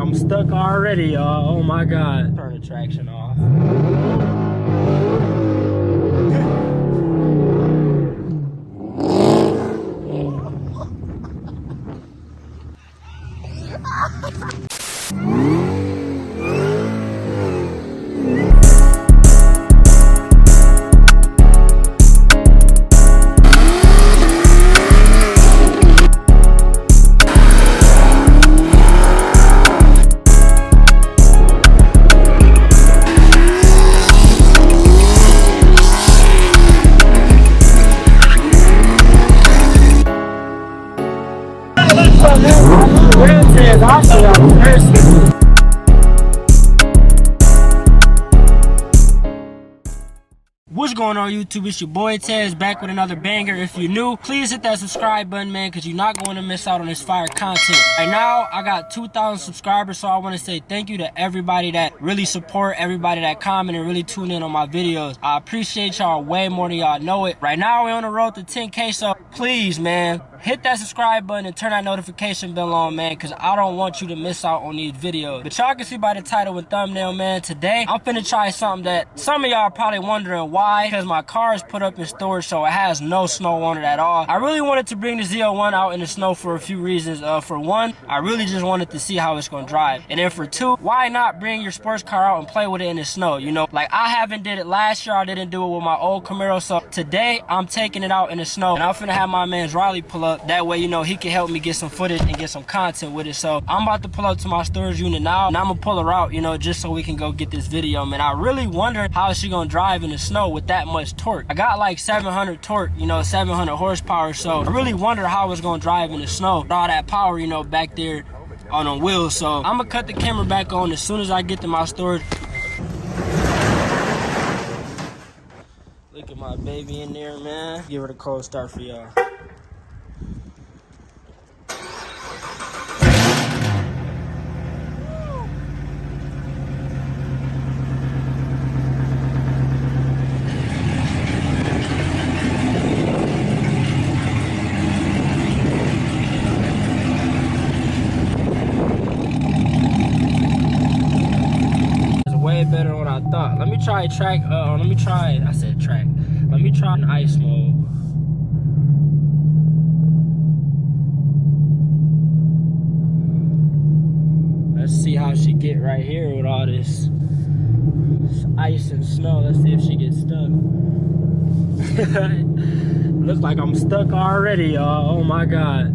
I'm stuck already, y'all. Oh my God. Turn the traction off. What's going on, YouTube? It's your boy Tez back with another banger. If you're new, please hit that subscribe button, man, because you're not going to miss out on this fire content. Right now, I got 2,000 subscribers, so I want to say thank you to everybody that really support, everybody that comment and really tune in on my videos. I appreciate y'all way more than y'all know it. Right now, we're on the road to 10K, so please, man, hit that subscribe button and turn that notification bell on, man, because I don't want you to miss out on these videos. But y'all can see by the title and thumbnail, man, today I'm finna try something that some of y'all are probably wondering why, because my car is put up in storage, so it has no snow on it at all. I really wanted to bring the Zl1 out in the snow for a few reasons. For one, I really just wanted to see how it's gonna drive. And then for two, why not bring your sports car out and play with it in the snow? You know, like I haven't did it last year, I didn't do it with my old Camaro, so today I'm taking it out in the snow. And I'm finna have my man Riley pull up. That way, you know, he can help me get some footage and get some content with it. So I'm about to pull up to my storage unit now, and I'm gonna pull her out, you know, just so we can go get this video, man. I really wonder how she gonna drive in the snow with that much torque. I got like 700 torque, you know, 700 horsepower, so I really wonder how it's gonna drive in the snow with all that power, you know, back there on the wheels. So I'm gonna cut the camera back on as soon as I get to my storage. Look at my baby in there, man. Give her a cold start for y'all. Way better than what I thought. Let me try track. Let me try. I said track. Let me try an ice mode. Let's see how she get right here with all this ice and snow. Let's see if she gets stuck. Looks like I'm stuck already, y'all. Oh my God.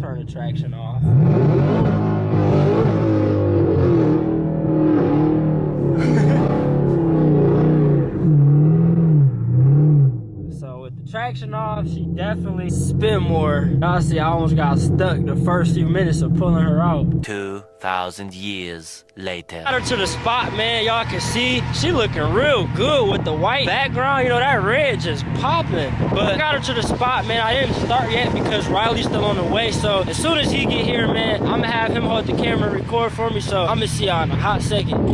Turn the traction off. So with the traction off, she definitely spin more. Honestly, I almost got stuck the first few minutes of pulling her out. 2,000 years later. Got her to the spot, man. Y'all can see she looking real good with the white background. You know, that red just popping. But I got her to the spot, man. I didn't start yet because Riley's still on the way. So as soon as he get here, man, I'm gonna have him hold the camera and record for me. So I'm gonna see y'all in a hot second.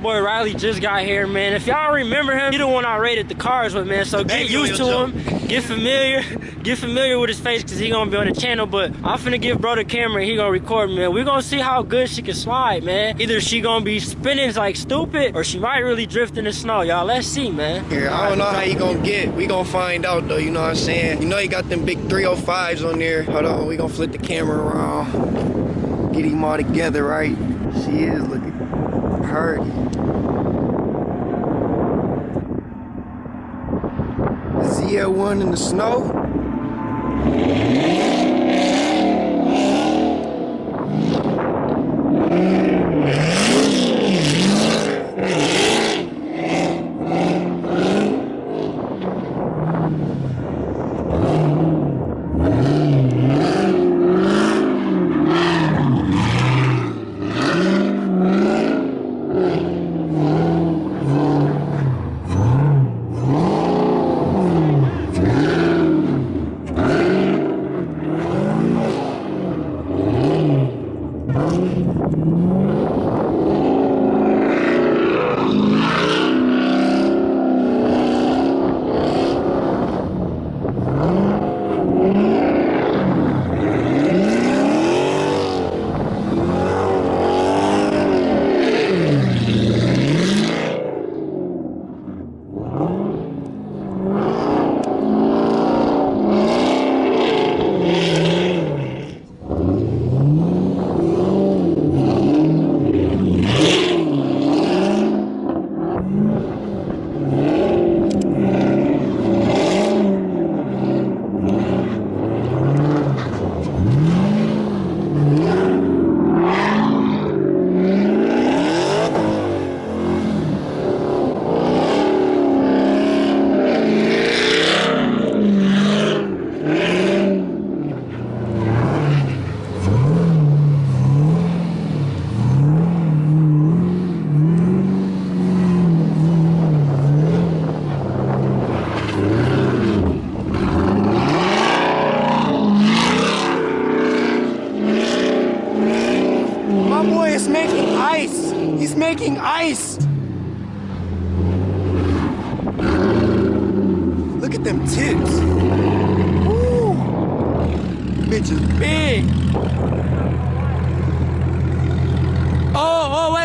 Boy Riley just got here, man. If y'all remember him, he the one I rated the cars with, man. So get used to him, get familiar with his face, because he gonna be on the channel. But I'm finna give bro the camera and he gonna record me, man. We gonna see how good she can slide, man. Either she gonna be spinning like stupid or she might really drift in the snow, y'all. Let's see, man. Here, I don't know how he gonna get. We gonna find out though, you know what I'm saying? You know he got them big 305s on there. Hold on, we gonna flip the camera around. Get him all together, right? She is looking pretty. Zl1 in the snow. Look at them tips. Woo. Bitch is big. Oh, wait.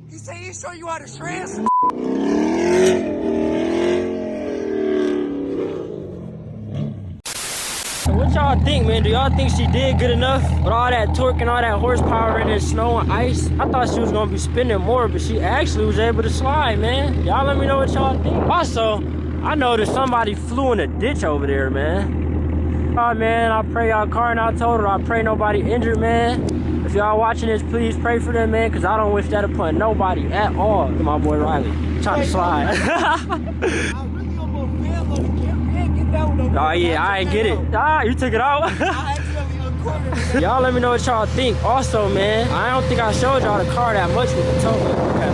He said he'd show you how to trans. So what y'all think, man? Do y'all think she did good enough with all that torque and all that horsepower in the snow and ice? I thought she was gonna be spinning more, but she actually was able to slide, man. Y'all let me know what y'all think. Also, I noticed somebody flew in a ditch over there, man. Oh man, I pray y'all car not totaled. I pray nobody injured, man. If y'all watching this, please pray for them, man, because I don't wish that upon nobody at all. My boy Riley trying to slide. Oh yeah, I ain't get it. Ah, you took it out. Y'all let me know what y'all think. Also, man, I don't think I showed y'all the car that much with the tow hook. Okay.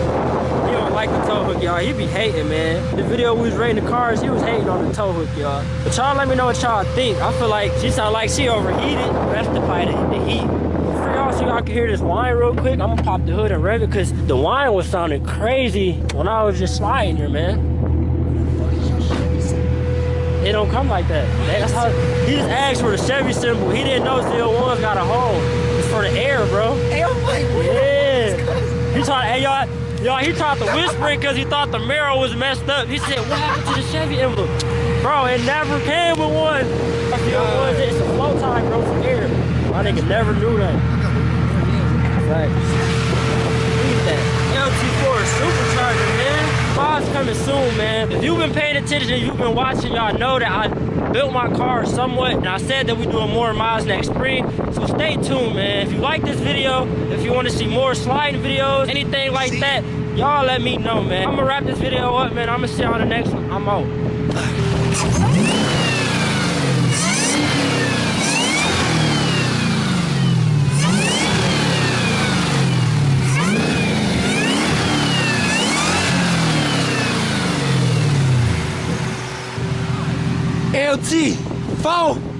He don't like the tow hook, y'all. He be hating, man. The video we was rating the cars, he was hating on the tow hook, y'all. But y'all let me know what y'all think. I feel like she sound like she overheated. That's the fight of the heat. For y'all, so y'all can hear this whine real quick, I'm gonna pop the hood and rev it, because the whine was sounding crazy when I was just sliding here, man. It don't come like that. That's how he just asked for the Chevy symbol. He didn't know Zl1's got a hole. It's for the air, bro. Hey, I'm like, yeah. He tried, hey y'all, he tried to whisper it because he thought the mirror was messed up. He said, what happened to the Chevy emblem? Bro, it never came with one. It's a flow time, bro, for air. My nigga never knew that. Right. Read that. LT4 supercharger, man. Car's coming soon, man. If you've been paying attention, you've been watching, y'all know that I built my car somewhat, and I said that we doing more miles next spring. So stay tuned, man. If you like this video, if you want to see more sliding videos, anything like that, y'all let me know, man. I'm gonna wrap this video up, man. I'm gonna see you on the next one. I'm out. LT, phone.